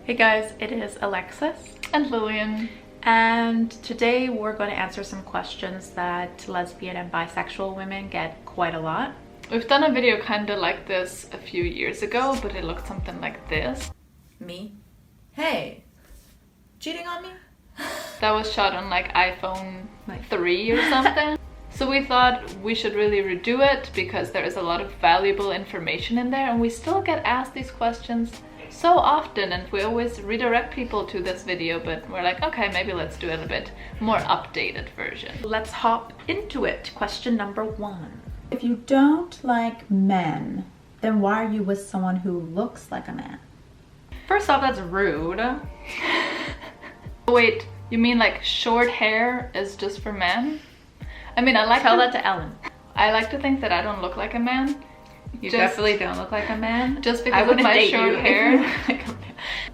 Hey guys, it is Alexis and Lilian, and today we're going to answer some questions that lesbian and bisexual women get quite a lot. We've done a video kind of like this a few years ago, but it looked something like this. Me? Hey, cheating on me? That was shot on like iPhone 3 or something. So we thought we should really redo it because there is a lot of valuable information in there, and we still get asked these questions so often, and we always redirect people to this video, but we're like, okay, maybe let's do it a bit more updated version. Let's hop into it. Question number 1. If you don't like men, then why are you with someone who looks like a man? First off, that's rude. Wait, you mean like short hair is just for men? I mean, Tell that to Ellen. I like to think that I don't look like a man. You definitely don't look like a man. Just because of my short hair.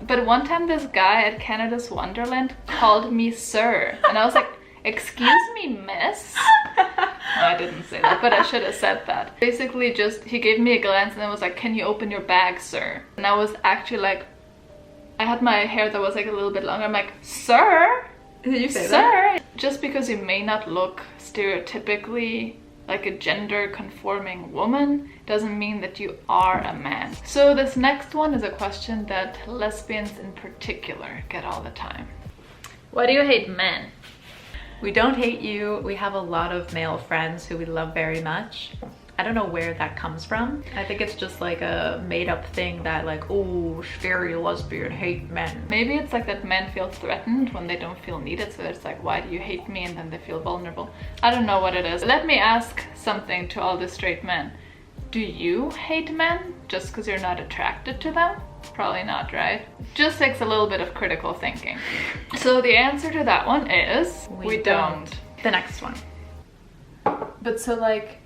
But one time this guy at Canada's Wonderland called me sir. And I was like, excuse me, miss? No, I didn't say that, but I should have said that. Basically just, he gave me a glance and then was like, can you open your bag, sir? And I was actually like, I had my hair that was like a little bit longer. I'm like, sir? Did you say sir? that? Just because you may not look stereotypically like a gender conforming woman doesn't mean that you are a man. So this next one is a question that lesbians in particular get all the time. Why do you hate men? We don't hate you. We have a lot of male friends who we love very much. I don't know where that comes from. I think it's just like a made-up thing that like, oh, scary lesbian, hate men. Maybe it's like that men feel threatened when they don't feel needed, so it's like, why do you hate me? And then they feel vulnerable. I don't know what it is. Let me ask something to all the straight men. Do you hate men just because you're not attracted to them? Probably not, right? Just takes a little bit of critical thinking. So the answer to that one is we don't. The next one. But so like,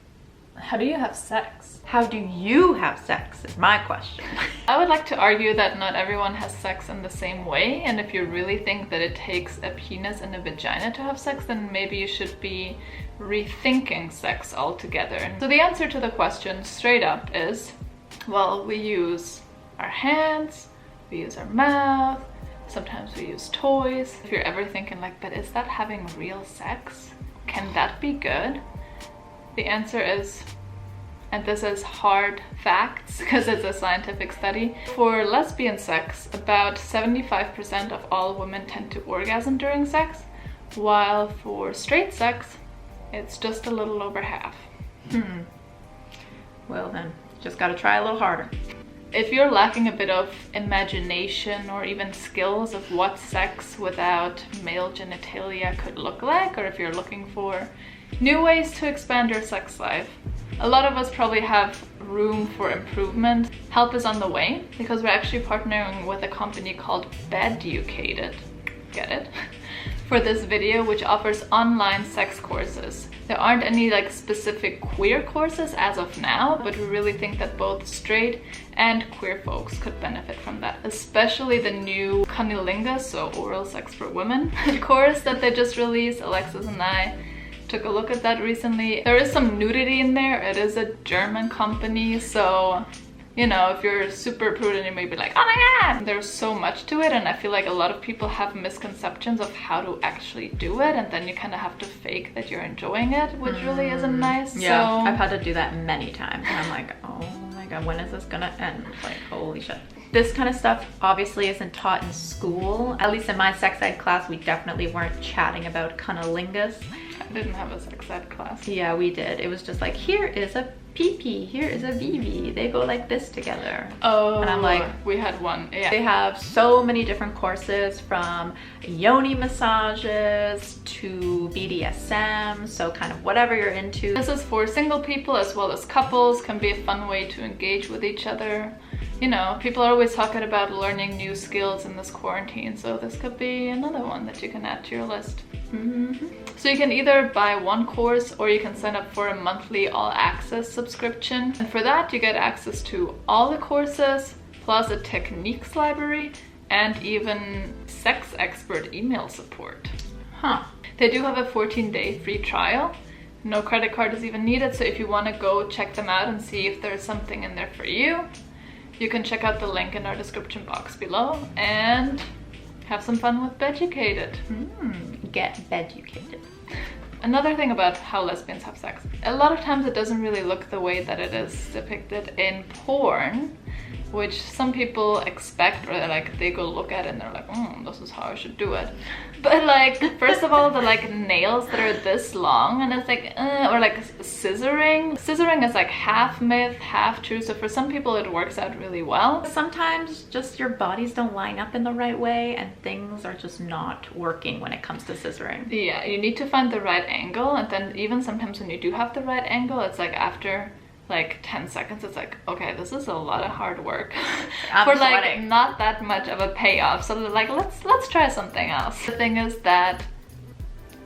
how do you have sex? How do you have sex is my question. I would like to argue that not everyone has sex in the same way, and if you really think that it takes a penis and a vagina to have sex, then maybe you should be rethinking sex altogether. So the answer to the question straight up is, well, we use our hands, we use our mouth, sometimes we use toys. If you're ever thinking like, but is that having real sex? Can that be good? The answer is, and this is hard facts because it's a scientific study, for lesbian sex, about 75% of all women tend to orgasm during sex, while for straight sex, it's just a little over half. Well then, just gotta try a little harder. If you're lacking a bit of imagination or even skills of what sex without male genitalia could look like, or if you're looking for new ways to expand your sex life, a lot of us probably have room for improvement. Help is on the way because we're actually partnering with a company called Beducated, get it? For this video, which offers online sex courses. There aren't any like specific queer courses as of now, but we really think that both straight and queer folks could benefit from that, especially the new cunnilingus, so oral sex for women course that they just released. Alexis and I took a look at that recently. There is some nudity in there. It is a German company, so you know, if you're super prudent, you may be like, oh my god! There's so much to it, and I feel like a lot of people have misconceptions of how to actually do it, and then you kind of have to fake that you're enjoying it, which really isn't nice. Yeah, so I've had to do that many times, and I'm like, oh my god, when is this gonna end? Like, holy shit. This kind of stuff obviously isn't taught in school. At least in my sex ed class, we definitely weren't chatting about cunnilingus. I didn't have a sex ed class. Yeah, we did. It was just like, here is a PP, here is a VV. They go like this together. Oh, and I'm like, we had one. Yeah. They have so many different courses, from yoni massages to BDSM, so kind of whatever you're into. This is for single people as well as couples. Can be a fun way to engage with each other. You know, people are always talking about learning new skills in this quarantine, so this could be another one that you can add to your list. So you can either buy one course or you can sign up for a monthly all-access subscription. And for that, you get access to all the courses, plus a techniques library, and even sex expert email support. They do have a 14-day free trial. No credit card is even needed, so if you want to go check them out and see if there's something in there for you, You can check out the link in our description box below and have some fun with Beducated. Get beducated. Another thing about how lesbians have sex. A lot of times it doesn't really look the way that it is depicted in porn, which some people expect, or like they go look at it and they're like, this is how I should do it. But like, first of all, the like nails that are this long, and it's like, or like scissoring. Scissoring is like half myth, half true. So for some people it works out really well. Sometimes just your bodies don't line up in the right way and things are just not working when it comes to scissoring. Yeah, you need to find the right angle, and then even sometimes when you do have the right angle, it's like after like 10 seconds it's like, okay, this is a lot of hard work for like not that much of a payoff. So like, let's try something else. The thing is that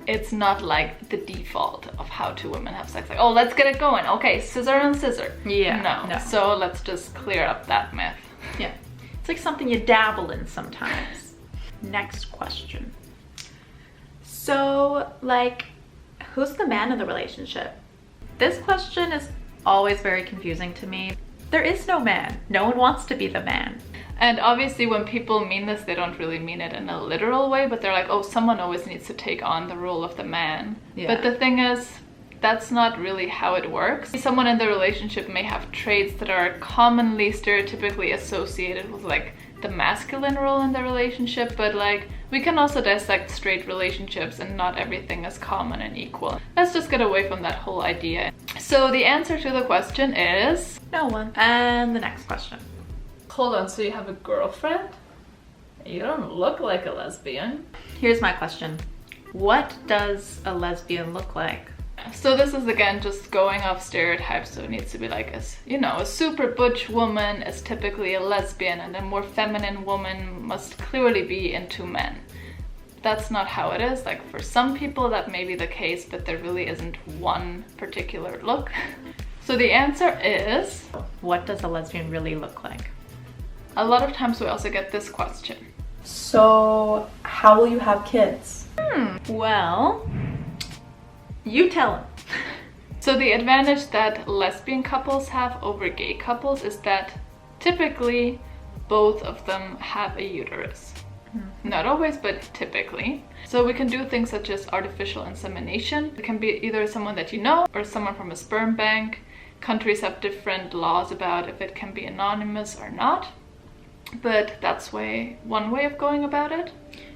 it's not like the default of how two women have sex, like, oh, let's get it going, okay, scissor and scissor. Yeah, no. So let's just clear up that myth. Yeah, it's like something you dabble in sometimes. Next question. So like, who's the man in the relationship? This question is always very confusing to me. There is no man. No one wants to be the man. And obviously when people mean this, they don't really mean it in a literal way, but they're like, oh, someone always needs to take on the role of the man. Yeah. But the thing is, that's not really how it works. Someone in the relationship may have traits that are commonly stereotypically associated with like the masculine role in the relationship, but like we can also dissect straight relationships and not everything is common and equal. Let's just get away from that whole idea. So the answer to the question is no one. And the next question. Hold on, so you have a girlfriend? You don't look like a lesbian. Here's my question. What does a lesbian look like? So this is again just going off stereotypes, so it needs to be like, a super butch woman is typically a lesbian, and a more feminine woman must clearly be into men. That's not how it is. Like for some people that may be the case, but there really isn't one particular look. So the answer is, what does a lesbian really look like? A lot of times we also get this question. So how will you have kids? Well, you tell them. So the advantage that lesbian couples have over gay couples is that typically both of them have a uterus. Not always, but typically. So we can do things such as artificial insemination. It can be either someone that you know or someone from a sperm bank. Countries have different laws about if it can be anonymous or not, but that's one way of going about it.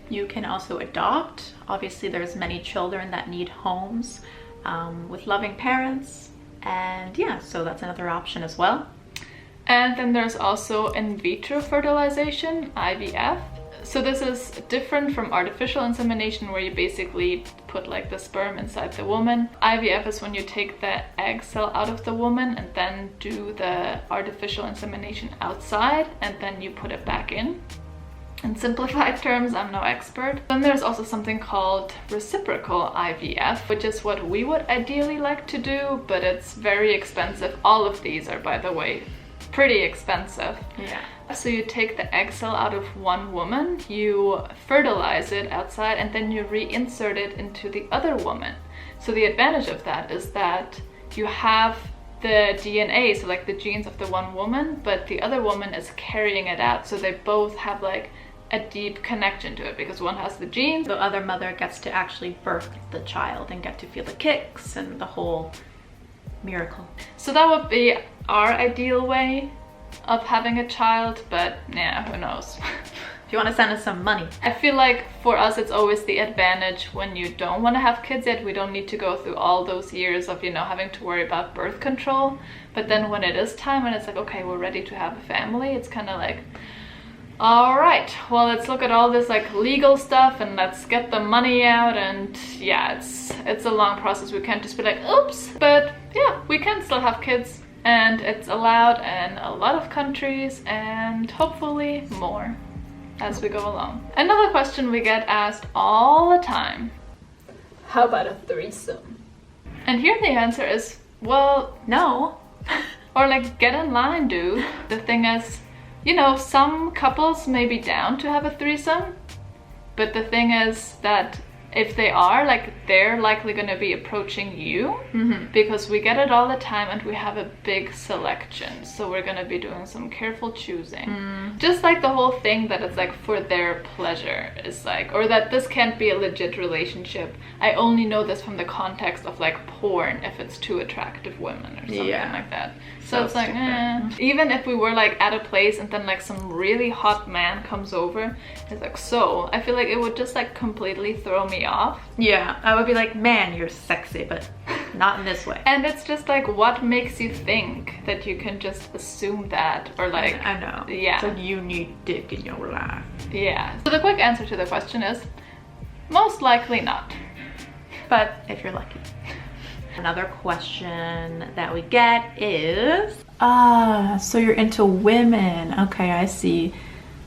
You can also adopt. Obviously there's many children that need homes with loving parents, and yeah, so that's another option as well. And then there's also in vitro fertilization, IVF. So this is different from artificial insemination, where you basically put like the sperm inside the woman. IVF is when you take the egg cell out of the woman and then do the artificial insemination outside, and then you put it back in. In simplified terms, I'm no expert. Then there's also something called reciprocal IVF, which is what we would ideally like to do, but it's very expensive. All of these are, by the way, pretty expensive. Yeah. So you take the egg cell out of one woman, you fertilize it outside, and then you reinsert it into the other woman. So the advantage of that is that you have the DNA, so like the genes of the one woman, but the other woman is carrying it out. So they both have like a deep connection to it because one has the genes. The other mother gets to actually birth the child and get to feel the kicks and the whole miracle. So that would be our ideal way of having a child, but yeah, who knows. If you want to send us some money. I feel like for us it's always the advantage when you don't want to have kids yet. We don't need to go through all those years of, having to worry about birth control. But then when it is time and it's like, okay, we're ready to have a family, it's kind of like, all right, well, let's look at all this like legal stuff and let's get the money out. And yeah, it's a long process. We can't just be like, oops. But yeah, we can still have kids, and it's allowed in a lot of countries, and hopefully more as we go along. Another question we get asked all the time: how about a threesome? And here the answer is, well, no. Or like, get in line, dude. The thing is, some couples may be down to have a threesome, but the thing is that if they are, like, they're likely going to be approaching you, because we get it all the time and we have a big selection, so we're going to be doing some careful choosing. Just like the whole thing that it's like for their pleasure is like, or that this can't be a legit relationship. I only know this from the context of like porn, if it's two attractive women or something like that. So it's like, even if we were like at a place and then like some really hot man comes over, it's like, so I feel like it would just like completely throw me off. Yeah, I would be like, man, you're sexy, but not in this way. And it's just like, what makes you think that you can just assume that, or like, I know. Yeah. It's like you need dick in your life. Yeah. So the quick answer to the question is, most likely not. But if you're lucky. Another question that we get is, so you're into women. Okay, I see.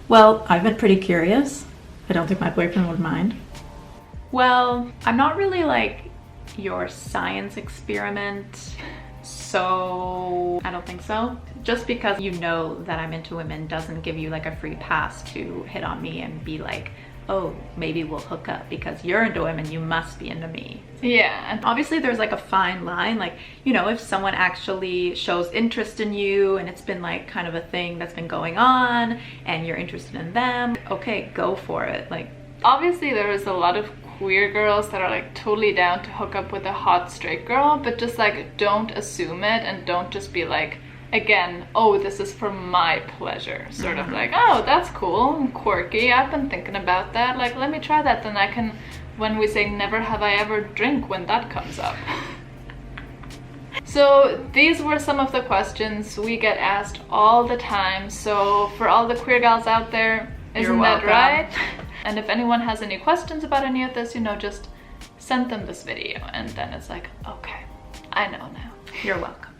Well, I've been pretty curious. I don't think my boyfriend would mind. well, I'm not really like your science experiment, so I don't think so. Just because you know that I'm into women doesn't give you like a free pass to hit on me and be like, oh, maybe we'll hook up. Because you're into women, you must be into me. Yeah. And obviously there's like a fine line, like, you know, if someone actually shows interest in you and it's been like kind of a thing that's been going on and you're interested in them, okay, go for it. Like, obviously there is a lot of queer girls that are like totally down to hook up with a hot straight girl, but just like don't assume it, and don't just be like, again, oh, this is for my pleasure, sort of like, oh, that's cool and quirky, I've been thinking about that, like, let me try that, then I can, when we say never have I ever, drink when that comes up. So these were some of the questions we get asked all the time. So for all the queer gals out there, isn't that right? And if anyone has any questions about any of this, you know, just send them this video, and then it's like, okay, I know now. you're welcome.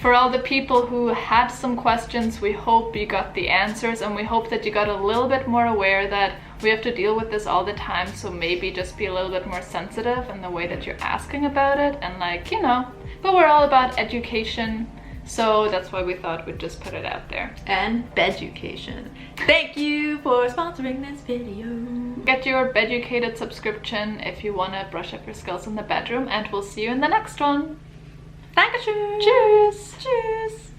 For all the people who had some questions, we hope you got the answers, and we hope that you got a little bit more aware that we have to deal with this all the time, so maybe just be a little bit more sensitive in the way that you're asking about it, and like, you know, but we're all about education, so that's why we thought we'd just put it out there. And beducation. Thank you for sponsoring this video. Get your Beducated subscription if you want to brush up your skills in the bedroom, and we'll see you in the next one. Dankeschön. Cheers! Cheers.